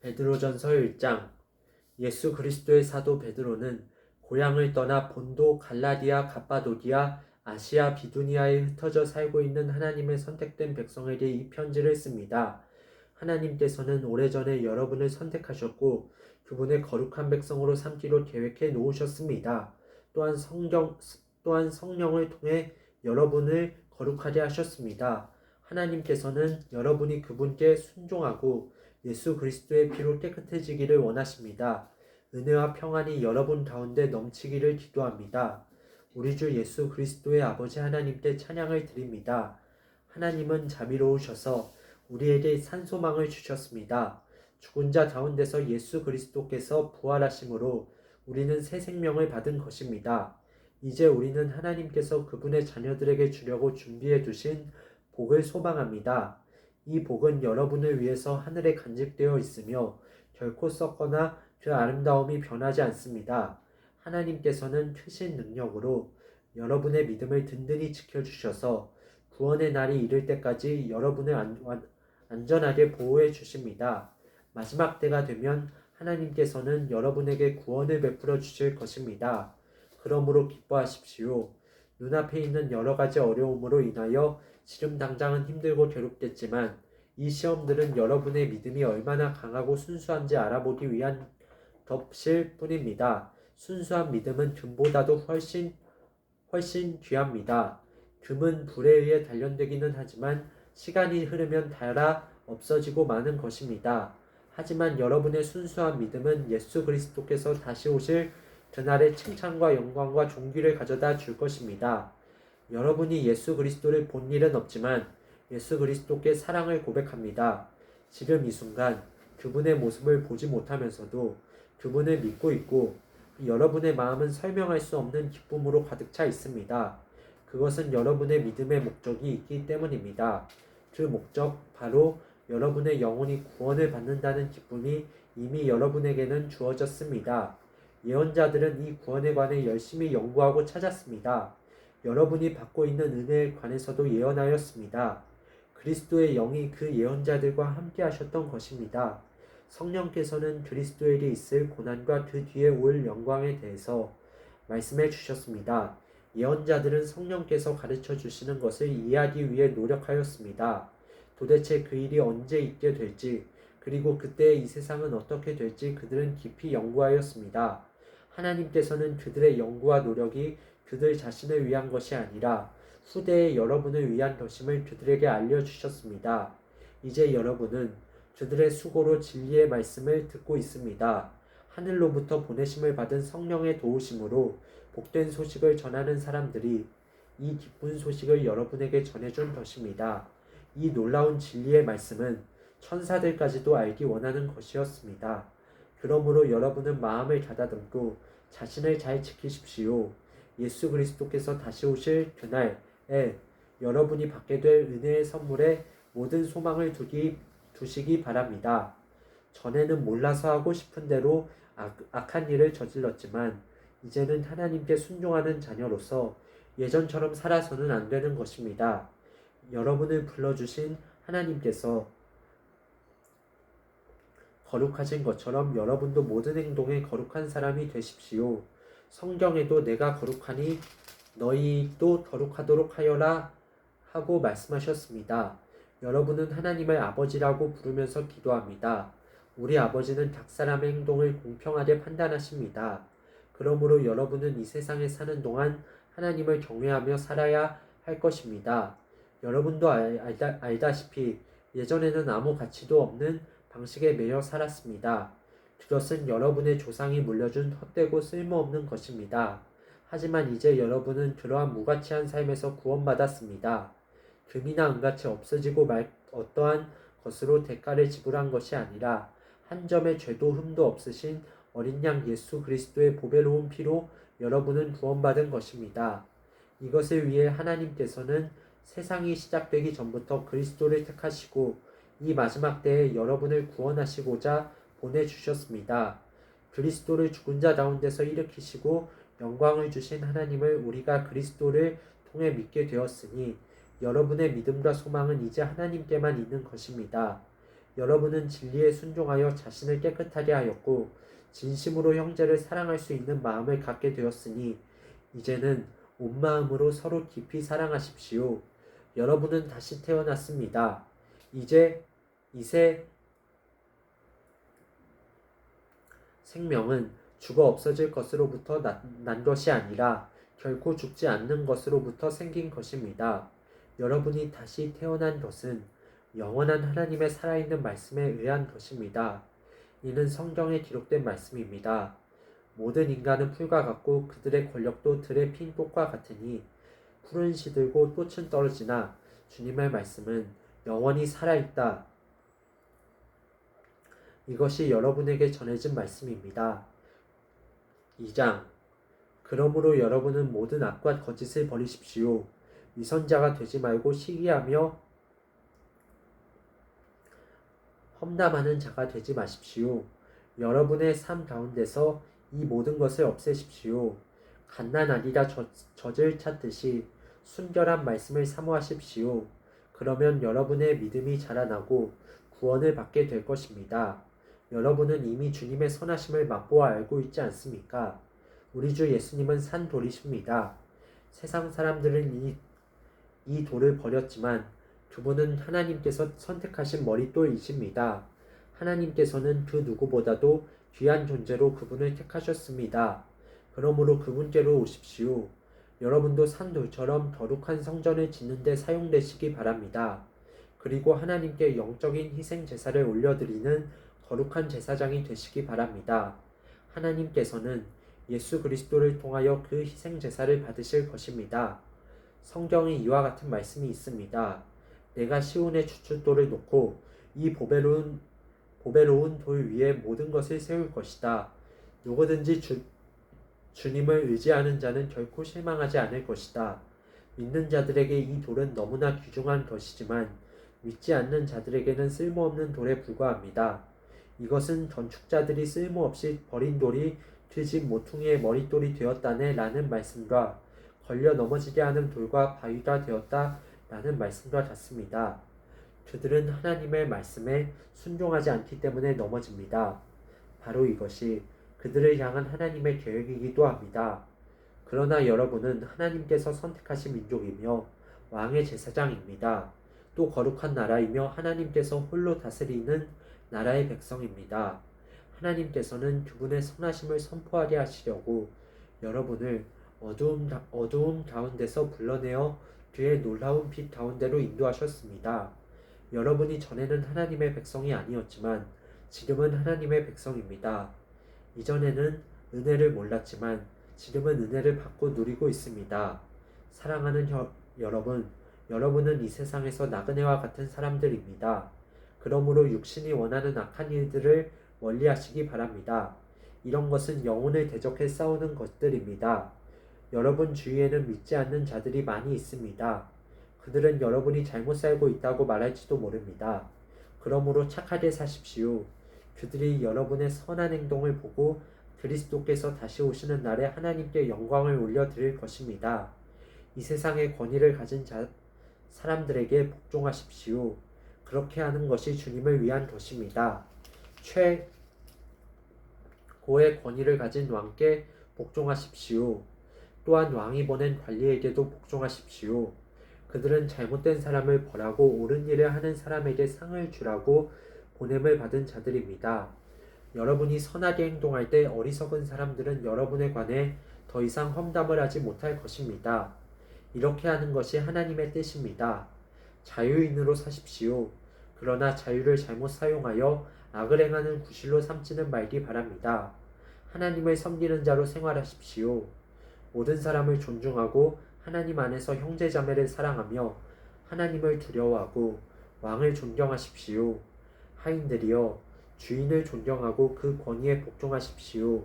베드로전서 1장. 예수 그리스도의 사도 베드로는 고향을 떠나 본도, 갈라디아, 갑바도기아, 아시아, 비두니아에 흩어져 살고 있는 하나님의 선택된 백성에게 이 편지를 씁니다. 하나님께서는 오래전에 여러분을 선택하셨고 그분의 거룩한 백성으로 삼기로 계획해 놓으셨습니다. 또한 성령을 통해 여러분을 거룩하게 하셨습니다. 하나님께서는 여러분이 그분께 순종하고 예수 그리스도의 피로 깨끗해지기를 원하십니다. 은혜와 평안이 여러분 가운데 넘치기를 기도합니다. 우리 주 예수 그리스도의 아버지 하나님께 찬양을 드립니다. 하나님은 자비로우셔서 우리에게 산소망을 주셨습니다. 죽은 자 가운데서 예수 그리스도께서 부활하심으로 우리는 새 생명을 받은 것입니다. 이제 우리는 하나님께서 그분의 자녀들에게 주려고 준비해 두신 복을 소망합니다. 이 복은 여러분을 위해서 하늘에 간직되어 있으며 결코 썩거나 그 아름다움이 변하지 않습니다. 하나님께서는 크신 능력으로 여러분의 믿음을 든든히 지켜주셔서 구원의 날이 이를 때까지 여러분을 안전하게 보호해 주십니다. 마지막 때가 되면 하나님께서는 여러분에게 구원을 베풀어 주실 것입니다. 그러므로 기뻐하십시오. 눈앞에 있는 여러 가지 어려움으로 인하여 지금 당장은 힘들고 괴롭겠지만 이 시험들은 여러분의 믿음이 얼마나 강하고 순수한지 알아보기 위한 덧실 뿐입니다. 순수한 믿음은 금보다도 훨씬 귀합니다. 금은 불에 의해 단련되기는 하지만 시간이 흐르면 닳아 없어지고 마는 것입니다. 하지만 여러분의 순수한 믿음은 예수 그리스도께서 다시 오실 그날의 칭찬과 영광과 존귀를 가져다 줄 것입니다. 여러분이 예수 그리스도를 본 일은 없지만 예수 그리스도께 사랑을 고백합니다. 지금 이 순간 그분의 모습을 보지 못하면서도 그분을 믿고 있고 여러분의 마음은 설명할 수 없는 기쁨으로 가득 차 있습니다. 그것은 여러분의 믿음의 목적이 있기 때문입니다. 그 목적, 바로 여러분의 영혼이 구원을 받는다는 기쁨이 이미 여러분에게는 주어졌습니다. 예언자들은 이 구원에 관해 열심히 연구하고 찾았습니다. 여러분이 받고 있는 은혜에 관해서도 예언하였습니다. 그리스도의 영이 그 예언자들과 함께 하셨던 것입니다. 성령께서는 그리스도에게 있을 고난과 그 뒤에 올 영광에 대해서 말씀해 주셨습니다. 예언자들은 성령께서 가르쳐 주시는 것을 이해하기 위해 노력하였습니다. 도대체 그 일이 언제 있게 될지, 그리고 그때 이 세상은 어떻게 될지 그들은 깊이 연구하였습니다. 하나님께서는 그들의 연구와 노력이 그들 자신을 위한 것이 아니라 후대의 여러분을 위한 것임을 그들에게 알려주셨습니다. 이제 여러분은 그들의 수고로 진리의 말씀을 듣고 있습니다. 하늘로부터 보내심을 받은 성령의 도우심으로 복된 소식을 전하는 사람들이 이 기쁜 소식을 여러분에게 전해준 것입니다. 이 놀라운 진리의 말씀은 천사들까지도 알기 원하는 것이었습니다. 그러므로 여러분은 마음을 가다듬고 자신을 잘 지키십시오. 예수 그리스도께서 다시 오실 그날에 여러분이 받게 될 은혜의 선물에 모든 소망을 두시기 바랍니다. 전에는 몰라서 하고 싶은 대로 악한 일을 저질렀지만 이제는 하나님께 순종하는 자녀로서 예전처럼 살아서는 안 되는 것입니다. 여러분을 불러주신 하나님께서 거룩하신 것처럼 여러분도 모든 행동에 거룩한 사람이 되십시오. 성경에도 내가 거룩하니 너희도 거룩하도록 하여라 하고 말씀하셨습니다. 여러분은 하나님을 아버지라고 부르면서 기도합니다. 우리 아버지는 각 사람의 행동을 공평하게 판단하십니다. 그러므로 여러분은 이 세상에 사는 동안 하나님을 경외하며 살아야 할 것입니다. 여러분도 알다시피 예전에는 아무 가치도 없는 방식에 매여 살았습니다. 그것은 여러분의 조상이 물려준 헛되고 쓸모없는 것입니다. 하지만 이제 여러분은 그러한 무가치한 삶에서 구원받았습니다. 금이나 은같이 없어지고 말 어떠한 것으로 대가를 지불한 것이 아니라 한 점의 죄도 흠도 없으신 어린 양 예수 그리스도의 보배로운 피로 여러분은 구원받은 것입니다. 이것을 위해 하나님께서는 세상이 시작되기 전부터 그리스도를 택하시고 이 마지막 때에 여러분을 구원하시고자 보내주셨습니다. 그리스도를 죽은 자 가운데서 일으키시고 영광을 주신 하나님을 우리가 그리스도를 통해 믿게 되었으니 여러분의 믿음과 소망은 이제 하나님께만 있는 것입니다. 여러분은 진리에 순종하여 자신을 깨끗하게 하였고 진심으로 형제를 사랑할 수 있는 마음을 갖게 되었으니 이제는 온 마음으로 서로 깊이 사랑하십시오. 여러분은 다시 태어났습니다. 이제 생명은 죽어 없어질 것으로부터 난 것이 아니라 결코 죽지 않는 것으로부터 생긴 것입니다. 여러분이 다시 태어난 것은 영원한 하나님의 살아있는 말씀에 의한 것입니다. 이는 성경에 기록된 말씀입니다. 모든 인간은 풀과 같고 그들의 권력도 들의 핀 꽃과 같으니 풀은 시들고 꽃은 떨어지나 주님의 말씀은 영원히 살아있다. 이것이 여러분에게 전해진 말씀입니다. 2장 그러므로 여러분은 모든 악과 거짓을 버리십시오. 위선자가 되지 말고 시기하며 험담하는 자가 되지 마십시오. 여러분의 삶 가운데서 이 모든 것을 없애십시오. 갓난아기가 젖을 찾듯이 순결한 말씀을 사모하십시오. 그러면 여러분의 믿음이 자라나고 구원을 받게 될 것입니다. 여러분은 이미 주님의 선하심을 맛보아 알고 있지 않습니까? 우리 주 예수님은 산 돌이십니다. 세상 사람들은 이 돌을 버렸지만 그분은 하나님께서 선택하신 머릿돌이십니다. 하나님께서는 그 누구보다도 귀한 존재로 그분을 택하셨습니다. 그러므로 그분께로 오십시오. 여러분도 산돌처럼 거룩한 성전을 짓는 데 사용되시기 바랍니다. 그리고 하나님께 영적인 희생 제사를 올려드리는 거룩한 제사장이 되시기 바랍니다. 하나님께서는 예수 그리스도를 통하여 그 희생 제사를 받으실 것입니다. 성경에 이와 같은 말씀이 있습니다. 내가 시온의 주춧돌을 놓고 이 보배로운 돌 위에 모든 것을 세울 것이다. 누구든지 주님을 의지하는 자는 결코 실망하지 않을 것이다. 믿는 자들에게 이 돌은 너무나 귀중한 것이지만 믿지 않는 자들에게는 쓸모없는 돌에 불과합니다. 이것은 건축자들이 쓸모없이 버린 돌이 그 집 모퉁이의 머릿돌이 되었다네 라는 말씀과 걸려 넘어지게 하는 돌과 바위가 되었다 라는 말씀과 같습니다. 그들은 하나님의 말씀에 순종하지 않기 때문에 넘어집니다. 바로 이것이 그들을 향한 하나님의 계획이기도 합니다. 그러나 여러분은 하나님께서 선택하신 민족이며 왕의 제사장입니다. 또 거룩한 나라이며 하나님께서 홀로 다스리는 나라의 백성입니다. 하나님께서는 그분의 선하심을 선포하게 하시려고 여러분을 어두움 가운데서 불러내어 그의 놀라운 빛 가운데로 인도하셨습니다. 여러분이 전에는 하나님의 백성이 아니었지만 지금은 하나님의 백성입니다. 이전에는 은혜를 몰랐지만 지금은 은혜를 받고 누리고 있습니다. 사랑하는 여러분은 이 세상에서 나그네와 같은 사람들입니다. 그러므로 육신이 원하는 악한 일들을 멀리하시기 바랍니다. 이런 것은 영혼을 대적해 싸우는 것들입니다. 여러분 주위에는 믿지 않는 자들이 많이 있습니다. 그들은 여러분이 잘못 살고 있다고 말할지도 모릅니다. 그러므로 착하게 사십시오. 그들이 여러분의 선한 행동을 보고 그리스도께서 다시 오시는 날에 하나님께 영광을 올려드릴 것입니다. 이 세상의 권위를 가진 사람들에게 복종하십시오. 그렇게 하는 것이 주님을 위한 것입니다. 최고의 권위를 가진 왕께 복종하십시오. 또한 왕이 보낸 관리에게도 복종하십시오. 그들은 잘못된 사람을 벌하고 옳은 일을 하는 사람에게 상을 주라고 보냄을 받은 자들입니다. 여러분이 선하게 행동할 때 어리석은 사람들은 여러분에 관해 더 이상 험담을 하지 못할 것입니다. 이렇게 하는 것이 하나님의 뜻입니다. 자유인으로 사십시오. 그러나 자유를 잘못 사용하여 악을 행하는 구실로 삼지는 말기 바랍니다. 하나님을 섬기는 자로 생활하십시오. 모든 사람을 존중하고 하나님 안에서 형제자매를 사랑하며 하나님을 두려워하고 왕을 존경하십시오. 하인들이여 주인을 존경하고 그 권위에 복종하십시오.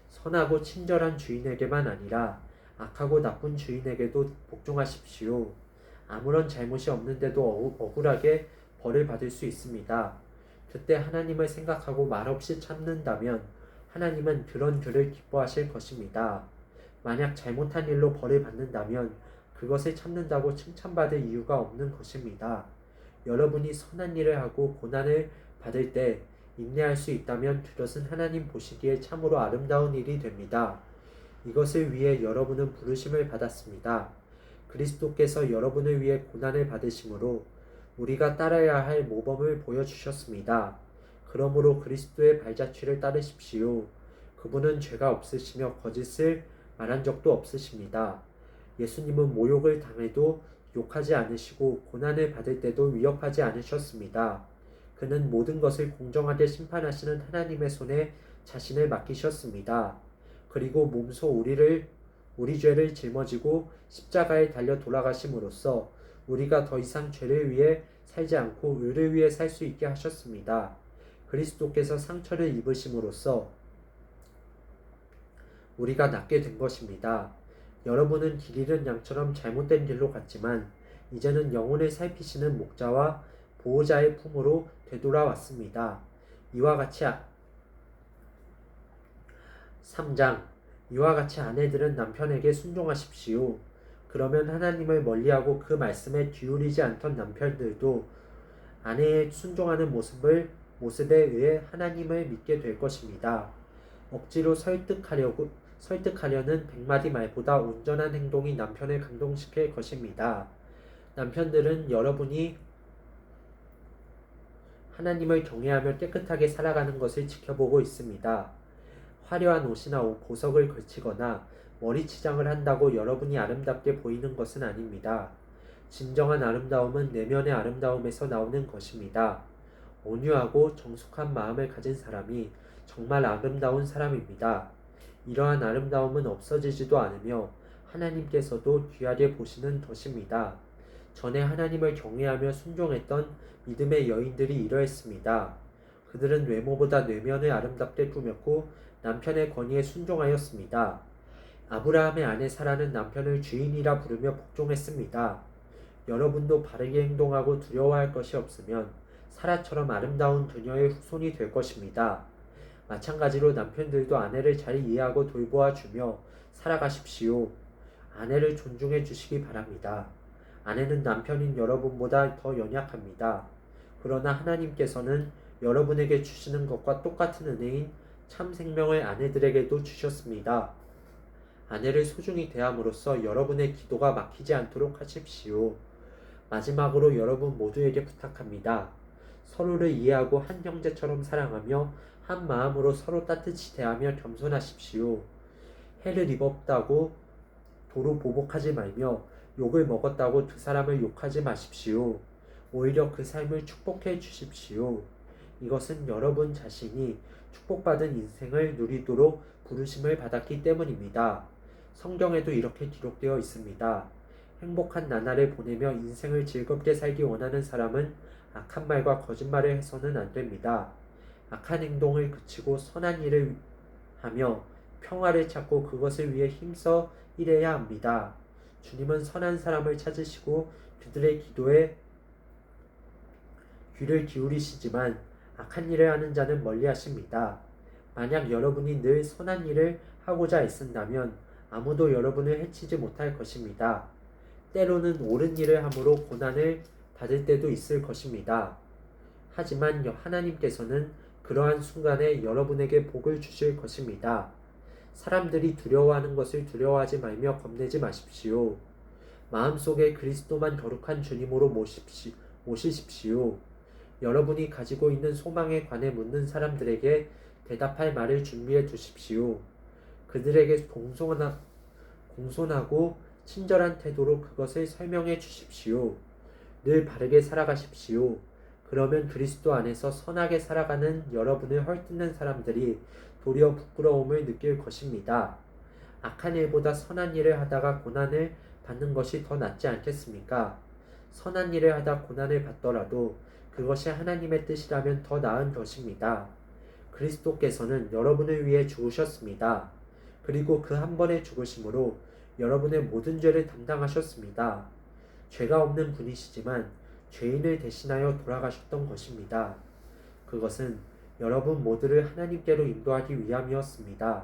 선하고 친절한 주인에게만 아니라 악하고 나쁜 주인에게도 복종하십시오. 아무런 잘못이 없는데도 억울하게 벌을 받을 수 있습니다. 그때 하나님을 생각하고 말없이 참는다면 하나님은 그런 그를 기뻐하실 것입니다. 만약 잘못한 일로 벌을 받는다면 그것을 참는다고 칭찬받을 이유가 없는 것입니다. 여러분이 선한 일을 하고 고난을 받을 때 인내할 수 있다면 그것은 하나님 보시기에 참으로 아름다운 일이 됩니다. 이것을 위해 여러분은 부르심을 받았습니다. 그리스도께서 여러분을 위해 고난을 받으심으로 우리가 따라야 할 모범을 보여주셨습니다. 그러므로 그리스도의 발자취를 따르십시오. 그분은 죄가 없으시며 거짓을 말한 적도 없으십니다. 예수님은 모욕을 당해도 욕하지 않으시고 고난을 받을 때도 위협하지 않으셨습니다. 그는 모든 것을 공정하게 심판하시는 하나님의 손에 자신을 맡기셨습니다. 그리고 몸소 우리 죄를 짊어지고 십자가에 달려 돌아가심으로써 우리가 더 이상 죄를 위해 살지 않고 의를 위해 살 수 있게 하셨습니다. 그리스도께서 상처를 입으심으로써 우리가 낫게 된 것입니다. 여러분은 길 잃은 양처럼 잘못된 길로 갔지만 이제는 영혼을 살피시는 목자와 보호자의 품으로 되돌아왔습니다. 이와 같이 3장 이와 같이 아내들은 남편에게 순종하십시오. 그러면 하나님을 멀리하고 그 말씀에 기울이지 않던 남편들도 아내의 순종하는 모습에 의해 하나님을 믿게 될 것입니다. 억지로 설득하려는 100마디 말보다 온전한 행동이 남편을 감동시킬 것입니다. 남편들은 여러분이 하나님을 경외하며 깨끗하게 살아가는 것을 지켜보고 있습니다. 화려한 옷이나 보석을 걸치거나 머리치장을 한다고 여러분이 아름답게 보이는 것은 아닙니다. 진정한 아름다움은 내면의 아름다움에서 나오는 것입니다. 온유하고 정숙한 마음을 가진 사람이 정말 아름다운 사람입니다. 이러한 아름다움은 없어지지도 않으며 하나님께서도 귀하게 보시는 것입니다. 전에 하나님을 경외하며 순종했던 믿음의 여인들이 이러했습니다. 그들은 외모보다 내면을 아름답게 꾸몄고 남편의 권위에 순종하였습니다. 아브라함의 아내 사라는 남편을 주인이라 부르며 복종했습니다. 여러분도 바르게 행동하고 두려워할 것이 없으면 사라처럼 아름다운 그녀의 후손이 될 것입니다. 마찬가지로 남편들도 아내를 잘 이해하고 돌보아 주며 살아가십시오. 아내를 존중해 주시기 바랍니다. 아내는 남편인 여러분보다 더 연약합니다. 그러나 하나님께서는 여러분에게 주시는 것과 똑같은 은혜인 참 생명을 아내들에게도 주셨습니다. 아내를 소중히 대함으로써 여러분의 기도가 막히지 않도록 하십시오. 마지막으로 여러분 모두에게 부탁합니다. 서로를 이해하고 한 형제처럼 사랑하며 한 마음으로 서로 따뜻히 대하며 겸손하십시오. 해를 입었다고 도로 보복하지 말며 욕을 먹었다고 두 사람을 욕하지 마십시오. 오히려 그 삶을 축복해 주십시오. 이것은 여러분 자신이 축복받은 인생을 누리도록 부르심을 받았기 때문입니다. 성경에도 이렇게 기록되어 있습니다. 행복한 나날을 보내며 인생을 즐겁게 살기 원하는 사람은 악한 말과 거짓말을 해서는 안 됩니다. 악한 행동을 그치고 선한 일을 하며 평화를 찾고 그것을 위해 힘써 일해야 합니다. 주님은 선한 사람을 찾으시고 그들의 기도에 귀를 기울이시지만 악한 일을 하는 자는 멀리하십니다. 만약 여러분이 늘 선한 일을 하고자 애쓴다면 아무도 여러분을 해치지 못할 것입니다. 때로는 옳은 일을 함으로 고난을 받을 때도 있을 것입니다. 하지만 하나님께서는 그러한 순간에 여러분에게 복을 주실 것입니다. 사람들이 두려워하는 것을 두려워하지 말며 겁내지 마십시오. 마음속에 그리스도만 거룩한 주님으로 모시십시오. 여러분이 가지고 있는 소망에 관해 묻는 사람들에게 대답할 말을 준비해 두십시오. 그들에게 공손하고 친절한 태도로 그것을 설명해 주십시오. 늘 바르게 살아가십시오. 그러면 그리스도 안에서 선하게 살아가는 여러분을 헐뜯는 사람들이 도리어 부끄러움을 느낄 것입니다. 악한 일보다 선한 일을 하다가 고난을 받는 것이 더 낫지 않겠습니까? 선한 일을 하다 고난을 받더라도 그것이 하나님의 뜻이라면 더 나은 것입니다. 그리스도께서는 여러분을 위해 죽으셨습니다. 그리고 그 한 번의 죽으심으로 여러분의 모든 죄를 담당하셨습니다. 죄가 없는 분이시지만 죄인을 대신하여 돌아가셨던 것입니다. 그것은 여러분 모두를 하나님께로 인도하기 위함이었습니다.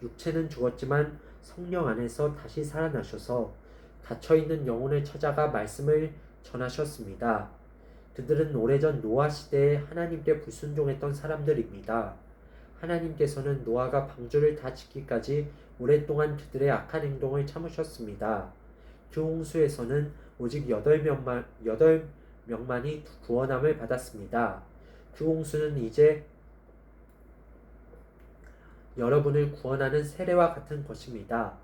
육체는 죽었지만 성령 안에서 다시 살아나셔서 닫혀있는 영혼을 찾아가 말씀을 전하셨습니다. 그들은 오래전 노아 시대에 하나님께 불순종했던 사람들입니다. 하나님께서는 노아가 방주를 다 짓기까지 오랫동안 그들의 악한 행동을 참으셨습니다. 그 홍수에서는 오직 8명만이 구원함을 받았습니다. 그 홍수는 이제 여러분을 구원하는 세례와 같은 것입니다.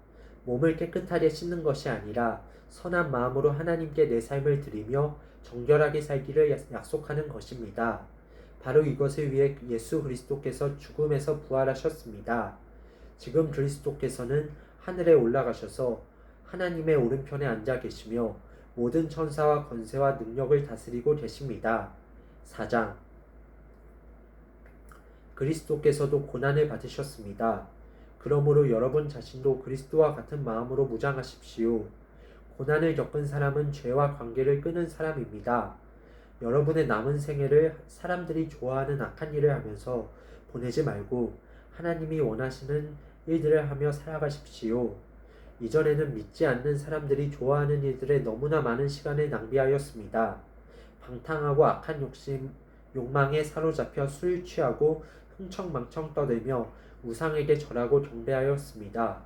몸을 깨끗하게 씻는 것이 아니라 선한 마음으로 하나님께 내 삶을 드리며 정결하게 살기를 약속하는 것입니다. 바로 이것을 위해 예수 그리스도께서 죽음에서 부활하셨습니다. 지금 그리스도께서는 하늘에 올라가셔서 하나님의 오른편에 앉아 계시며 모든 천사와 권세와 능력을 다스리고 계십니다. 4장 그리스도께서도 고난을 받으셨습니다. 그러므로 여러분 자신도 그리스도와 같은 마음으로 무장하십시오. 고난을 겪은 사람은 죄와 관계를 끊은 사람입니다. 여러분의 남은 생애를 사람들이 좋아하는 악한 일을 하면서 보내지 말고 하나님이 원하시는 일들을 하며 살아가십시오. 이전에는 믿지 않는 사람들이 좋아하는 일들에 너무나 많은 시간을 낭비하였습니다. 방탕하고 악한 욕망에 사로잡혀 술 취하고 흥청망청 떠들며 우상에게 절하고 경배하였습니다.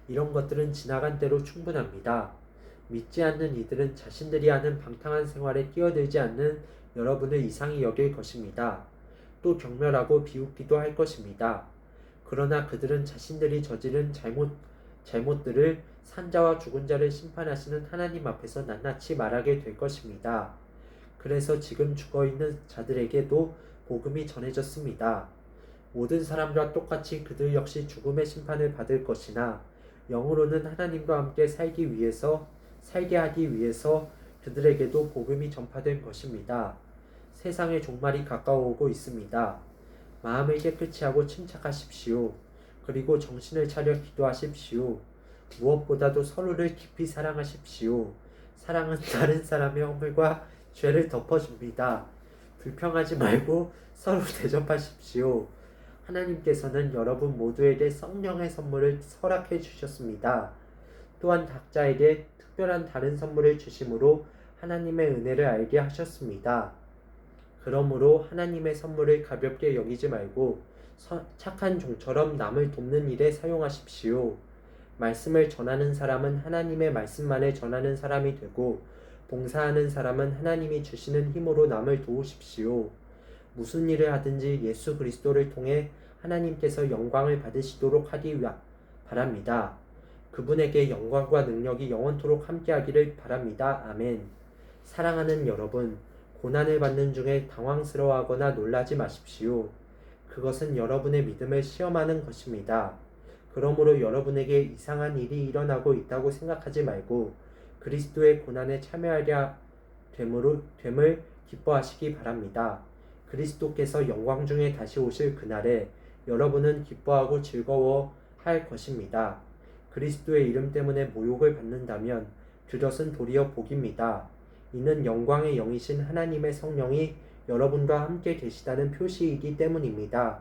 이런 것들은 지나간 때로 충분합니다. 믿지 않는 이들은 자신들이 하는 방탕한 생활에 끼어들지 않는 여러분을 이상히 여길 것입니다. 또 경멸하고 비웃기도 할 것입니다. 그러나 그들은 자신들이 저지른 잘못들을 산자와 죽은 자를 심판하시는 하나님 앞에서 낱낱이 말하게 될 것입니다. 그래서 지금 죽어있는 자들에게도 복음이 전해졌습니다. 모든 사람과 똑같이 그들 역시 죽음의 심판을 받을 것이나 영으로는 하나님과 함께 살게 하기 위해서 그들에게도 복음이 전파된 것입니다. 세상의 종말이 가까워오고 있습니다. 마음을 깨끗이 하고 침착하십시오. 그리고 정신을 차려 기도하십시오. 무엇보다도 서로를 깊이 사랑하십시오. 사랑은 다른 사람의 허물과 죄를 덮어줍니다. 불평하지 말고 서로 대접하십시오. 하나님께서는 여러분 모두에게 성령의 선물을 허락해 주셨습니다. 또한 각자에게 특별한 다른 선물을 주심으로 하나님의 은혜를 알게 하셨습니다. 그러므로 하나님의 선물을 가볍게 여기지 말고 착한 종처럼 남을 돕는 일에 사용하십시오. 말씀을 전하는 사람은 하나님의 말씀만을 전하는 사람이 되고 봉사하는 사람은 하나님이 주시는 힘으로 남을 도우십시오. 무슨 일을 하든지 예수 그리스도를 통해 하나님께서 영광을 받으시도록 하기 바랍니다. 그분에게 영광과 능력이 영원토록 함께하기를 바랍니다. 아멘. 사랑하는 여러분, 고난을 받는 중에 당황스러워하거나 놀라지 마십시오. 그것은 여러분의 믿음을 시험하는 것입니다. 그러므로 여러분에게 이상한 일이 일어나고 있다고 생각하지 말고 그리스도의 고난에 참여하려 됨을 기뻐하시기 바랍니다. 그리스도께서 영광 중에 다시 오실 그날에 여러분은 기뻐하고 즐거워할 것입니다. 그리스도의 이름 때문에 모욕을 받는다면 그것은 도리어 복입니다. 이는 영광의 영이신 하나님의 성령이 여러분과 함께 계시다는 표시이기 때문입니다.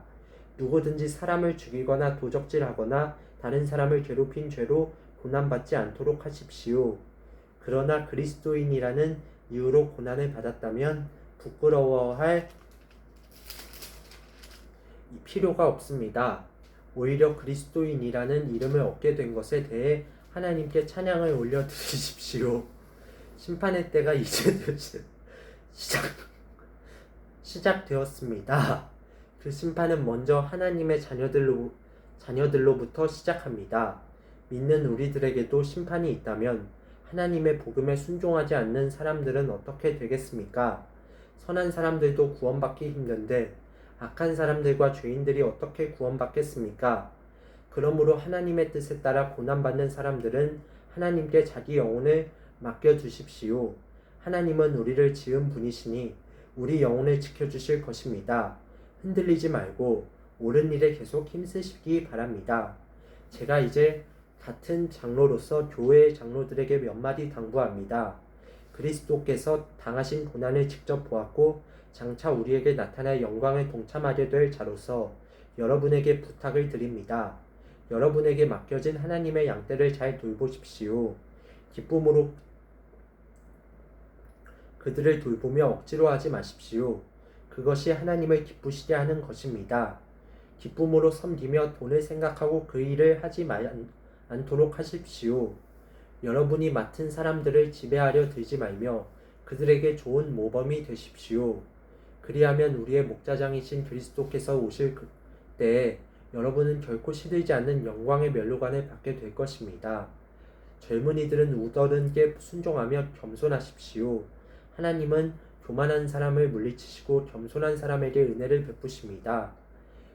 누구든지 사람을 죽이거나 도적질하거나 다른 사람을 괴롭힌 죄로 고난받지 않도록 하십시오. 그러나 그리스도인이라는 이유로 고난을 받았다면 부끄러워할 필요가 없습니다. 오히려 그리스도인이라는 이름을 얻게 된 것에 대해 하나님께 찬양을 올려드리십시오. 심판의 때가 이제 시작되었습니다. 그 심판은 먼저 하나님의 자녀들로부터 시작합니다. 믿는 우리들에게도 심판이 있다면 하나님의 복음에 순종하지 않는 사람들은 어떻게 되겠습니까? 선한 사람들도 구원받기 힘든데 악한 사람들과 죄인들이 어떻게 구원받겠습니까? 그러므로 하나님의 뜻에 따라 고난받는 사람들은 하나님께 자기 영혼을 맡겨두십시오. 하나님은 우리를 지은 분이시니 우리 영혼을 지켜주실 것입니다. 흔들리지 말고 옳은 일에 계속 힘쓰시기 바랍니다. 제가 이제 같은 장로로서 교회의 장로들에게 몇 마디 당부합니다. 그리스도께서 당하신 고난을 직접 보았고 장차 우리에게 나타날 영광에 동참하게 될 자로서 여러분에게 부탁을 드립니다. 여러분에게 맡겨진 하나님의 양떼를 잘 돌보십시오. 기쁨으로 그들을 돌보며 억지로 하지 마십시오. 그것이 하나님을 기쁘시게 하는 것입니다. 기쁨으로 섬기며 돈을 생각하고 그 일을 하지 않도록 하십시오. 여러분이 맡은 사람들을 지배하려 들지 말며 그들에게 좋은 모범이 되십시오. 그리하면 우리의 목자장이신 그리스도께서 오실 그때에 여러분은 결코 시들지 않는 영광의 면류관을 받게 될 것입니다. 젊은이들은 우더른께 순종하며 겸손하십시오. 하나님은 교만한 사람을 물리치시고 겸손한 사람에게 은혜를 베푸십니다.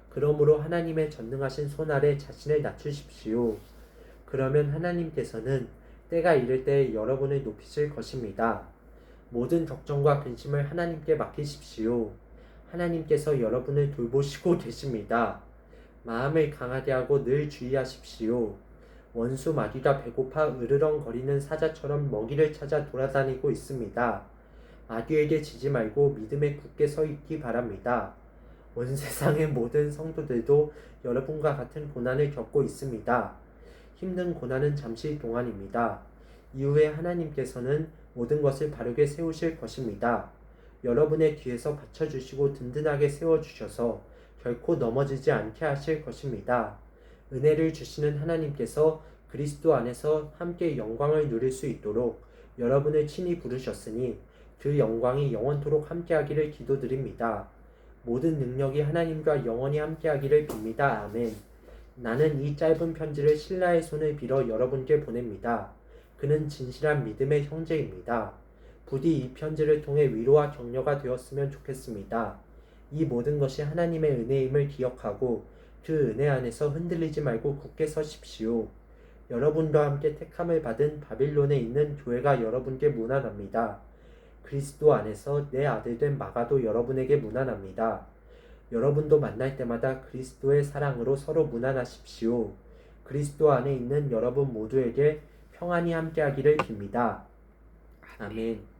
그러므로 하나님의 전능하신 손 아래 자신을 낮추십시오. 그러면 하나님께서는 때가 이를 때 여러분을 높이실 것입니다. 모든 걱정과 근심을 하나님께 맡기십시오. 하나님께서 여러분을 돌보시고 계십니다. 마음을 강하게 하고 늘 주의하십시오. 원수 마귀가 배고파 으르렁거리는 사자처럼 먹이를 찾아 돌아다니고 있습니다. 마귀에게 지지 말고 믿음에 굳게 서 있기 바랍니다. 온 세상의 모든 성도들도 여러분과 같은 고난을 겪고 있습니다. 힘든 고난은 잠시 동안입니다. 이후에 하나님께서는 모든 것을 바르게 세우실 것입니다. 여러분의 뒤에서 받쳐주시고 든든하게 세워주셔서 결코 넘어지지 않게 하실 것입니다. 은혜를 주시는 하나님께서 그리스도 안에서 함께 영광을 누릴 수 있도록 여러분을 친히 부르셨으니 그 영광이 영원토록 함께하기를 기도드립니다. 모든 능력이 하나님과 영원히 함께하기를 빕니다. 아멘. 나는 이 짧은 편지를 신라의 손을 빌어 여러분께 보냅니다. 그는 진실한 믿음의 형제입니다. 부디 이 편지를 통해 위로와 격려가 되었으면 좋겠습니다. 이 모든 것이 하나님의 은혜임을 기억하고 그 은혜 안에서 흔들리지 말고 굳게 서십시오. 여러분과 함께 택함을 받은 바빌론에 있는 교회가 여러분께 문안합니다. 그리스도 안에서 내 아들된 마가도 여러분에게 문안합니다. 여러분도 만날 때마다 그리스도의 사랑으로 서로 문안하십시오. 그리스도 안에 있는 여러분 모두에게 평안이 함께하기를 빕니다. 아멘.